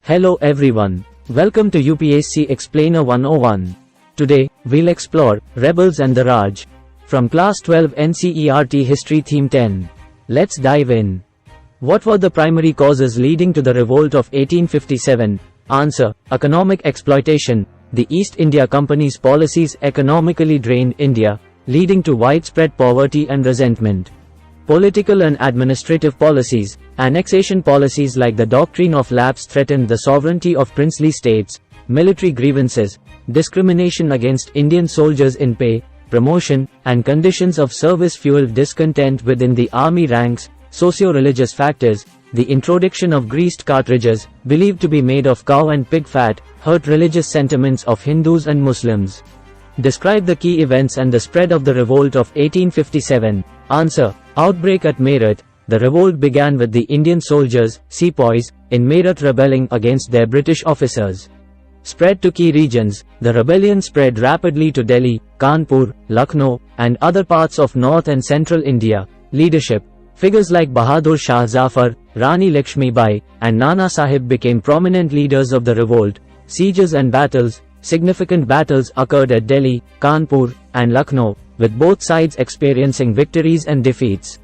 Hello everyone. Welcome to UPSC Explainer 101. Today, we'll explore Rebels and the Raj from Class 12 NCERT History Theme 10. Let's dive in. What were the primary causes leading to the revolt of 1857? Answer: economic exploitation. The East India Company's policies economically drained India, leading to widespread poverty and resentment. Political and administrative policies. Annexation policies like the doctrine of lapse threatened the sovereignty of princely states. Military grievances. Discrimination against Indian soldiers in pay, promotion, and conditions of service fueled discontent within the army ranks. Socio-religious factors. The introduction of greased cartridges, believed to be made of cow and pig fat, hurt religious sentiments of Hindus and Muslims. Describe the key events and the spread of the revolt of 1857. Answer: outbreak at Meerut. The revolt began with the Indian soldiers, sepoys, in Meerut rebelling against their British officers. Spread to key regions. The rebellion spread rapidly to Delhi, Kanpur, Lucknow, and other parts of north and central India. Leadership. Figures like Bahadur Shah Zafar, Rani Lakshmi Bai, and Nana Sahib became prominent leaders of the revolt. Sieges and battles. Significant battles occurred at Delhi, Kanpur, and Lucknow, with both sides experiencing victories and defeats.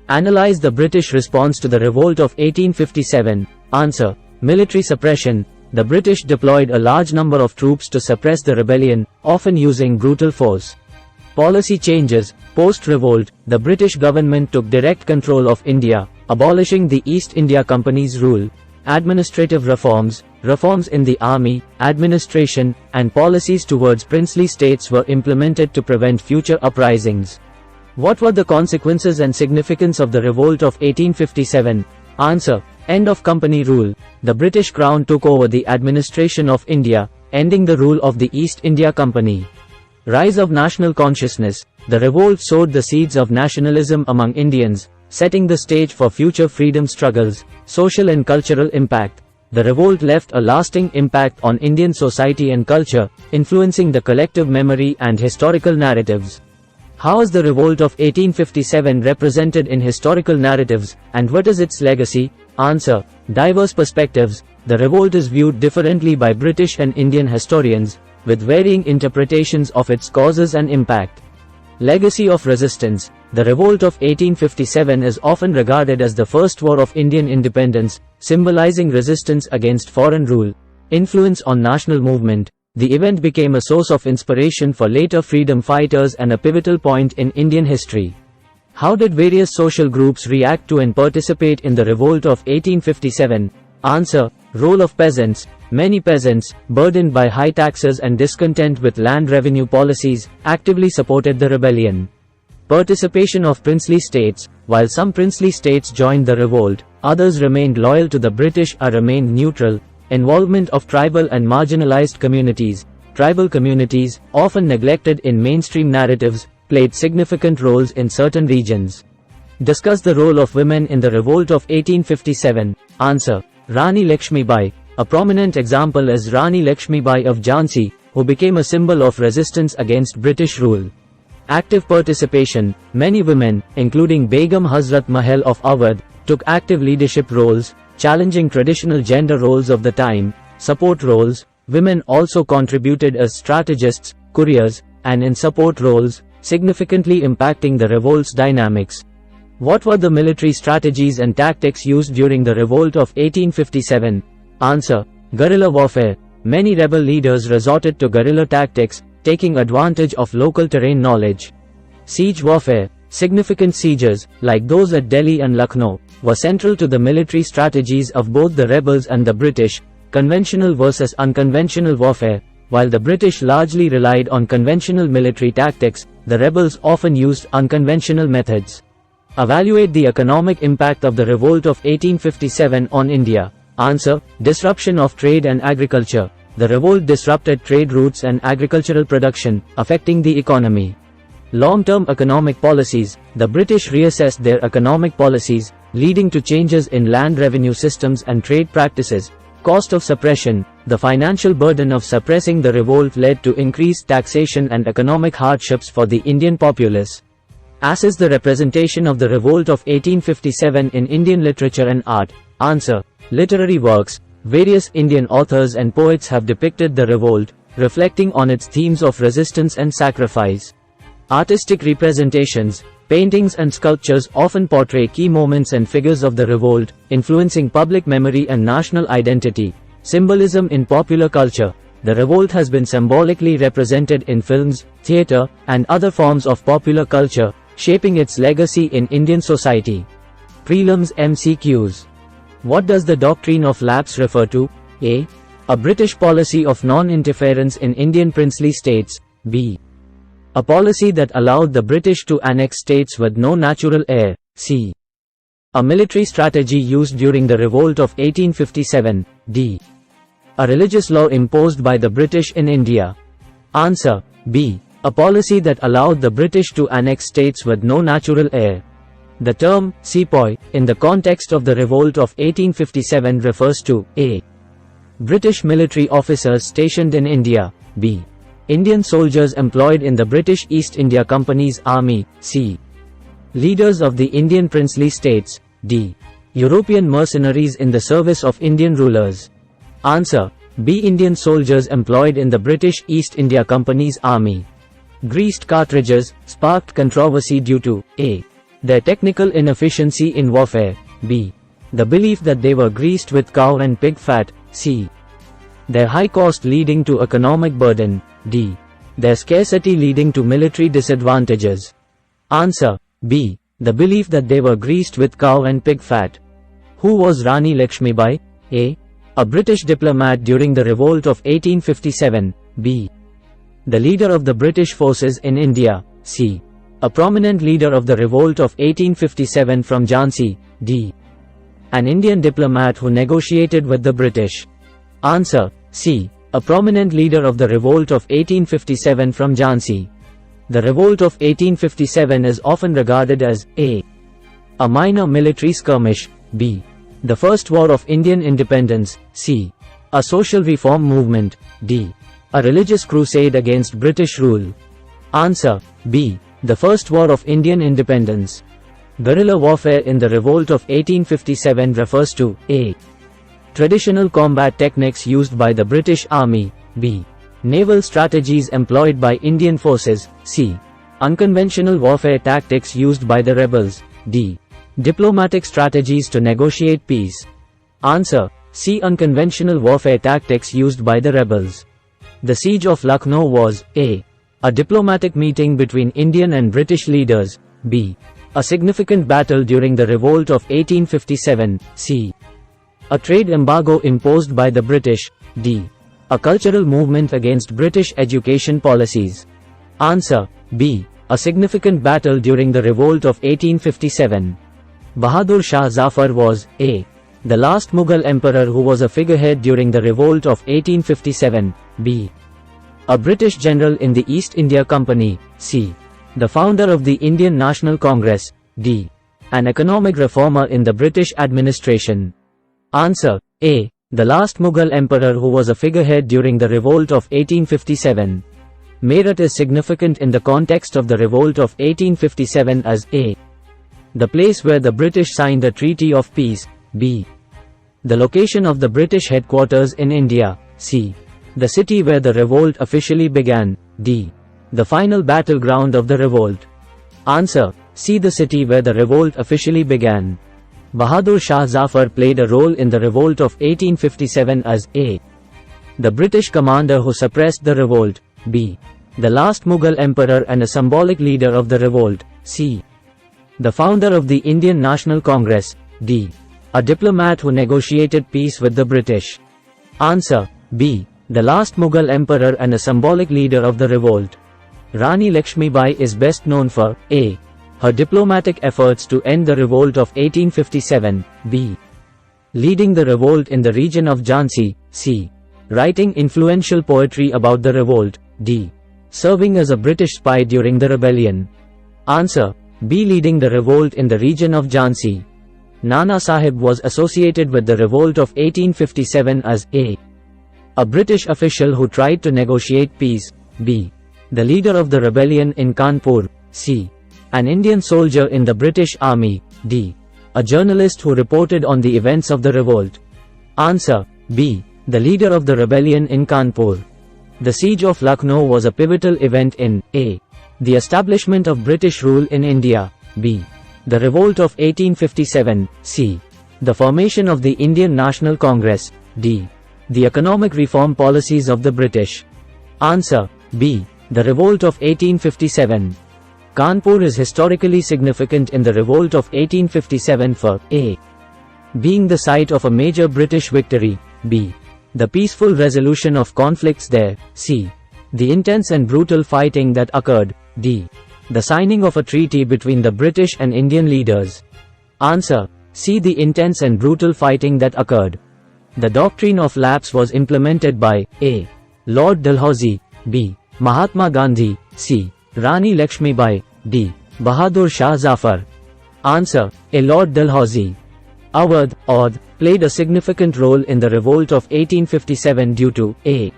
Analyze the British response to the revolt of 1857. Answer: military suppression. The British deployed a large number of troops to suppress the rebellion, often using brutal force. Policy changes. Post-revolt, the British government took direct control of India, abolishing the East India Company's rule. Administrative reforms. Reforms in the army, administration, and policies towards princely states were implemented to prevent future uprisings. What were the consequences and significance of the revolt of 1857? Answer: end of company rule. The British Crown took over the administration of India, ending the rule of the East India Company. Rise of national consciousness. The revolt sowed the seeds of nationalism among Indians, setting the stage for future freedom struggles. Social and cultural impact. The revolt left a lasting impact on Indian society and culture, influencing the collective memory and historical narratives. How is the revolt of 1857 represented in historical narratives, and what is its legacy? Answer: diverse perspectives. The revolt is viewed differently by British and Indian historians, with varying interpretations of its causes and impact. Legacy of resistance. The revolt of 1857 is often regarded as the first war of Indian independence, symbolizing resistance against foreign rule. Influence on national movement. The event became a source of inspiration for later freedom fighters and a pivotal point in Indian history. How did various social groups react to and participate in the revolt of 1857? Answer: role of peasants. Many peasants, burdened by high taxes and discontent with land revenue policies, actively supported the rebellion. Participation of princely states. While some princely states joined the revolt, others remained loyal to the British or remained neutral. Involvement of tribal and marginalized communities. Tribal communities, often neglected in mainstream narratives, played significant roles in certain regions. Discuss the role of women in the revolt of 1857. Answer: Rani Lakshmi Bai. A prominent example is Rani Lakshmi Bai of Jhansi, who became a symbol of resistance against British rule. Active participation. Many women, including Begum Hazrat Mahal of Awadh, took active leadership roles, challenging traditional gender roles of the time. Support roles. Women also contributed as strategists, couriers, and in support roles, significantly impacting the revolt's dynamics. What were the military strategies and tactics used during the revolt of 1857? Answer: guerrilla warfare. Many rebel leaders resorted to guerrilla tactics, taking advantage of local terrain knowledge. Siege warfare. Significant sieges, like those at Delhi and Lucknow, were central to the military strategies of both the rebels and the British. Conventional versus unconventional warfare. While the British largely relied on conventional military tactics, the rebels often used unconventional methods. Evaluate the economic impact of the revolt of 1857 on India. Answer: disruption of trade and agriculture. The revolt disrupted trade routes and agricultural production, affecting the economy. Long-term economic policies. The British reassessed their economic policies, leading to changes in land revenue systems and trade practices. Cost of suppression. The financial burden of suppressing the revolt led to increased taxation and economic hardships for the Indian populace. As is the representation of the revolt of 1857 in Indian literature and art. Answer: literary works. Various Indian authors and poets have depicted the revolt, reflecting on its themes of resistance and sacrifice. Artistic representations, paintings and sculptures often portray key moments and figures of the revolt, influencing public memory and national identity. Symbolism in popular culture. The revolt has been symbolically represented in films, theatre, and other forms of popular culture, shaping its legacy in Indian society. Prelims MCQs. What does the doctrine of lapse refer to? A. A British policy of non-interference in Indian princely states. B. A policy that allowed the British to annex states with no natural heir. C. A military strategy used during the revolt of 1857. D. A religious law imposed by the British in India. Answer. B. A policy that allowed the British to annex states with no natural heir. The term sepoy, in the context of the revolt of 1857 refers to A. British military officers stationed in India. B. Indian soldiers employed in the British East India Company's army. C. Leaders of the Indian princely states. D. European mercenaries in the service of Indian rulers. Answer. B. Indian soldiers employed in the British East India Company's army. Greased cartridges sparked controversy due to A. Their technical inefficiency in warfare. B. The belief that they were greased with cow and pig fat. C. Their high cost leading to economic burden. D. Their scarcity leading to military disadvantages. Answer. B. The belief that they were greased with cow and pig fat. Who was Rani Lakshmibai? A. A British diplomat during the revolt of 1857. B. The leader of the British forces in India. C. A prominent leader of the revolt of 1857 from Jhansi. D. An Indian diplomat who negotiated with the British. Answer. C. A prominent leader of the revolt of 1857 from Jhansi. The revolt of 1857 is often regarded as A. A minor military skirmish. B. The First War of Indian Independence. C. A social reform movement. D. A religious crusade against British rule. Answer. B. The First War of Indian Independence. Guerrilla warfare in the revolt of 1857 refers to A. Traditional combat techniques used by the British Army. B. Naval strategies employed by Indian forces. C. Unconventional warfare tactics used by the rebels. D. Diplomatic strategies to negotiate peace. Answer. C. Unconventional warfare tactics used by the rebels. The Siege of Lucknow was A. A diplomatic meeting between Indian and British leaders. B. A significant battle during the revolt of 1857. C. A trade embargo imposed by the British. D. A cultural movement against British education policies. Answer. B. A significant battle during the revolt of 1857. Bahadur Shah Zafar was A. The last Mughal emperor who was a figurehead during the revolt of 1857. B. A British general in the East India Company. C. The founder of the Indian National Congress. D. An economic reformer in the British administration. Answer. A. The last Mughal emperor who was a figurehead during the revolt of 1857. Meerut is significant in the context of the revolt of 1857 as A. The place where the British signed the Treaty of Peace. B. The location of the British headquarters in India. C. The city where the revolt officially began. D. The final battleground of the revolt. Answer. C. The city where the revolt officially began. Bahadur Shah Zafar played a role in the revolt of 1857 as A. The British commander who suppressed the revolt. B. The last Mughal emperor and a symbolic leader of the revolt. C. The founder of the Indian National Congress. D. A diplomat who negotiated peace with the British. Answer. B. The last Mughal emperor and a symbolic leader of the revolt. Rani Lakshmibai is best known for A. Her diplomatic efforts to end the revolt of 1857. B. Leading the revolt in the region of Jhansi. C. Writing influential poetry about the revolt. D. Serving as a British spy during the rebellion. Answer. B. Leading the revolt in the region of Jhansi. Nana Sahib was associated with the revolt of 1857 as A. A British official who tried to negotiate peace. B. The leader of the rebellion in Kanpur. C. An Indian soldier in the British Army. D. A journalist who reported on the events of the revolt. Answer. B. The leader of the rebellion in Kanpur. The siege of Lucknow was a pivotal event in A. The establishment of British rule in India. B. The Revolt of 1857. C. The formation of the Indian National Congress. D. The economic reform policies of the British. Answer: B. The Revolt of 1857. Kanpur is historically significant in the Revolt of 1857 for A. Being the site of a major British victory. B. The peaceful resolution of conflicts there. C. The intense and brutal fighting that occurred. D. The signing of a treaty between the British and Indian leaders. Answer: C. The intense and brutal fighting that occurred. The doctrine of lapse was implemented by A. Lord Dalhousie. B. Mahatma Gandhi. C. Rani Lakshmibai. D. Bahadur Shah Zafar. Answer: A. Lord Dalhousie. Awadh, Oudh, played a significant role in the revolt of 1857 due to A.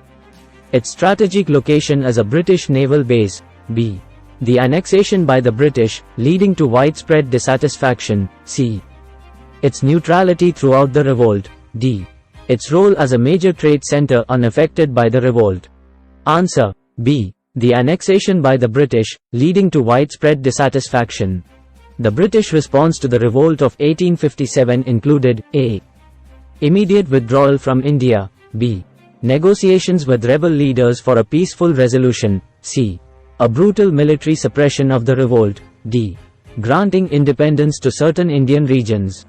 its strategic location as a British naval base. B. The annexation by the British, leading to widespread dissatisfaction. C. Its neutrality throughout the revolt. D. Its role as a major trade center unaffected by the revolt. Answer: B. The annexation by the British, leading to widespread dissatisfaction. The British response to the revolt of 1857 included A. Immediate withdrawal from India. B. Negotiations with rebel leaders for a peaceful resolution. C. A brutal military suppression of the revolt. D. Granting independence to certain Indian regions.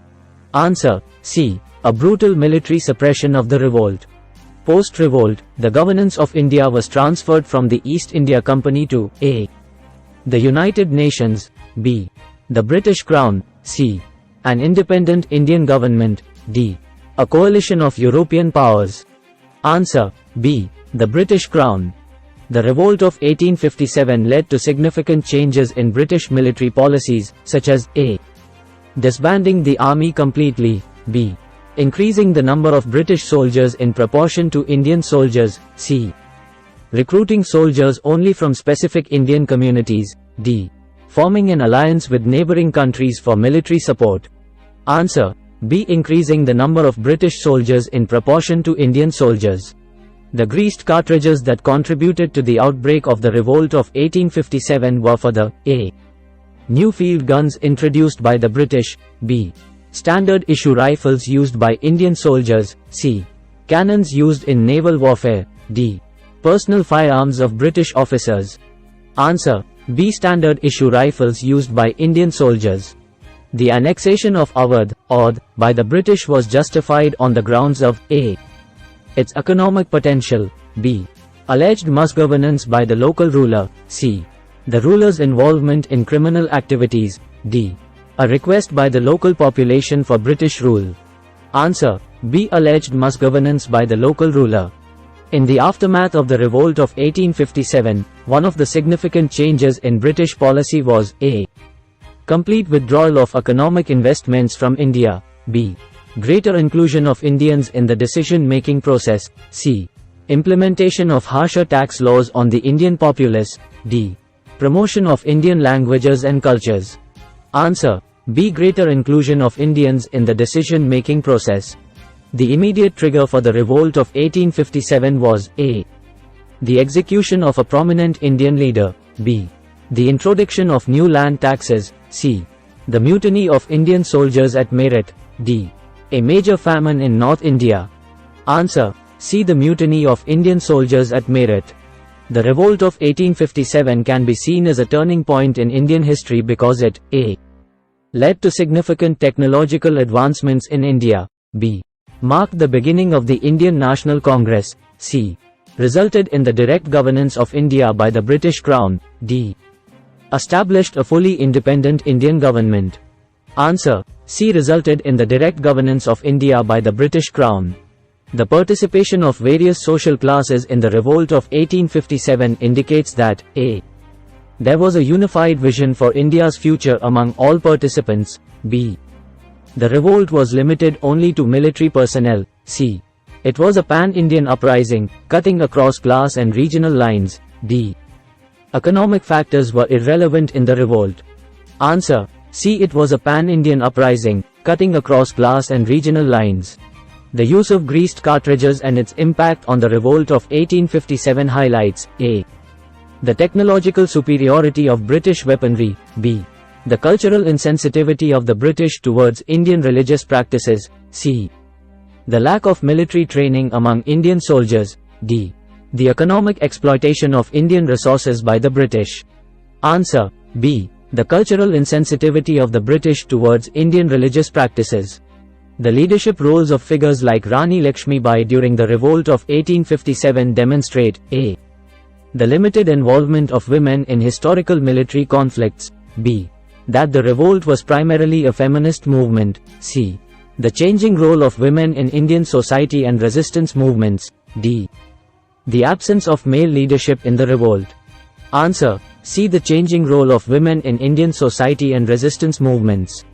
Answer: C. A brutal military suppression of the revolt. Post-revolt, the governance of India was transferred from the East India Company to A. the United Nations. B. the British Crown. C. an independent Indian government. D. a coalition of European powers. Answer: B. the British Crown. The revolt of 1857 led to significant changes in British military policies, such as A. disbanding the army completely. B. increasing the number of British soldiers in proportion to Indian soldiers. C. recruiting soldiers only from specific Indian communities. D. forming an alliance with neighboring countries for military support. Answer: B. increasing the number of British soldiers in proportion to Indian soldiers. The greased cartridges that contributed to the outbreak of the revolt of 1857 were for the A. new field guns introduced by the British. B. standard issue rifles used by Indian soldiers. C. cannons used in naval warfare. D. personal firearms of British officers. Answer: B. standard issue rifles used by Indian soldiers. The annexation of Awadh, Oudh, by the British was justified on the grounds of A. its economic potential. B. alleged misgovernance by the local ruler. C. the ruler's involvement in criminal activities. D. a request by the local population for British rule. Answer: B. alleged misgovernance by the local ruler. In the aftermath of the revolt of 1857, one of the significant changes in British policy was A. complete withdrawal of economic investments from India. B. greater inclusion of Indians in the decision-making process. C. implementation of harsher tax laws on the Indian populace. D. promotion of Indian languages and cultures. Answer: B. greater inclusion of Indians in the decision-making process. The immediate trigger for the revolt of 1857 was A. the execution of a prominent Indian leader. B. the introduction of new land taxes. C. the mutiny of Indian soldiers at Meerut. D. a major famine in North India. Answer: C. the mutiny of Indian soldiers at Meerut. The revolt of 1857 can be seen as a turning point in Indian history because it A. led to significant technological advancements in India. B. marked the beginning of the Indian National Congress. C. resulted in the direct governance of India by the British Crown. D. established a fully independent Indian government. Answer: C. resulted in the direct governance of India by the British Crown. The participation of various social classes in the revolt of 1857 indicates that A. there was a unified vision for India's future among all participants. B. the revolt was limited only to military personnel. C. it was a pan-Indian uprising, cutting across class and regional lines. D. economic factors were irrelevant in the revolt. Answer: C. it was a pan-Indian uprising, cutting across class and regional lines. The use of greased cartridges and its impact on the revolt of 1857 highlights, A. The technological superiority of British weaponry, B. The cultural insensitivity of the British towards Indian religious practices, C. The lack of military training among Indian soldiers, D. The economic exploitation of Indian resources by the British. Answer, B. The cultural insensitivity of the British towards Indian religious practices. The leadership roles of figures like Rani Lakshmibai during the revolt of 1857 demonstrate, A. The limited involvement of women in historical military conflicts, B. That the revolt was primarily a feminist movement, C. The changing role of women in Indian society and resistance movements, D. The absence of male leadership in the revolt. Answer, C. The changing role of women in Indian society and resistance movements.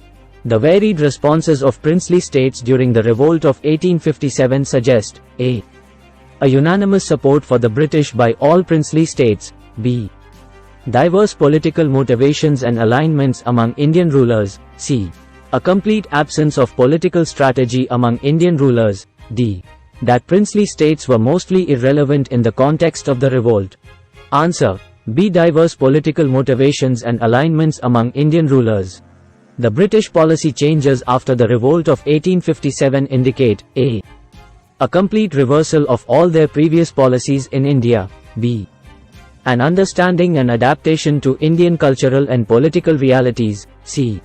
The varied responses of princely states during the revolt of 1857 suggest, A. A unanimous support for the British by all princely states, B. Diverse political motivations and alignments among Indian rulers, C. A complete absence of political strategy among Indian rulers, D. That princely states were mostly irrelevant in the context of the revolt. Answer, B. Diverse political motivations and alignments among Indian rulers. The British policy changes after the revolt of 1857 indicate, A. A complete reversal of all their previous policies in India, B. An understanding and adaptation to Indian cultural and political realities, C.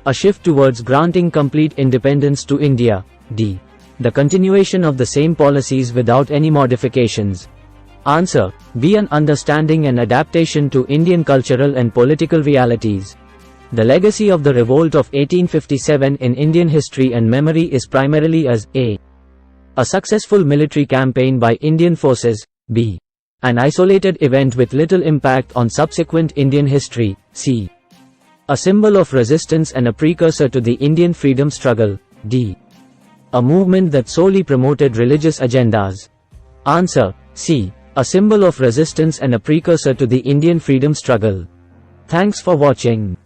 A shift towards granting complete independence to India, D. The continuation of the same policies without any modifications. Answer, B. An understanding and adaptation to Indian cultural and political realities. The legacy of the revolt of 1857 in Indian history and memory is primarily as, A. A successful military campaign by Indian forces, B. An isolated event with little impact on subsequent Indian history, C. A symbol of resistance and a precursor to the Indian freedom struggle, D. A movement that solely promoted religious agendas. Answer, C. A symbol of resistance and a precursor to the Indian freedom struggle. Thanks for watching.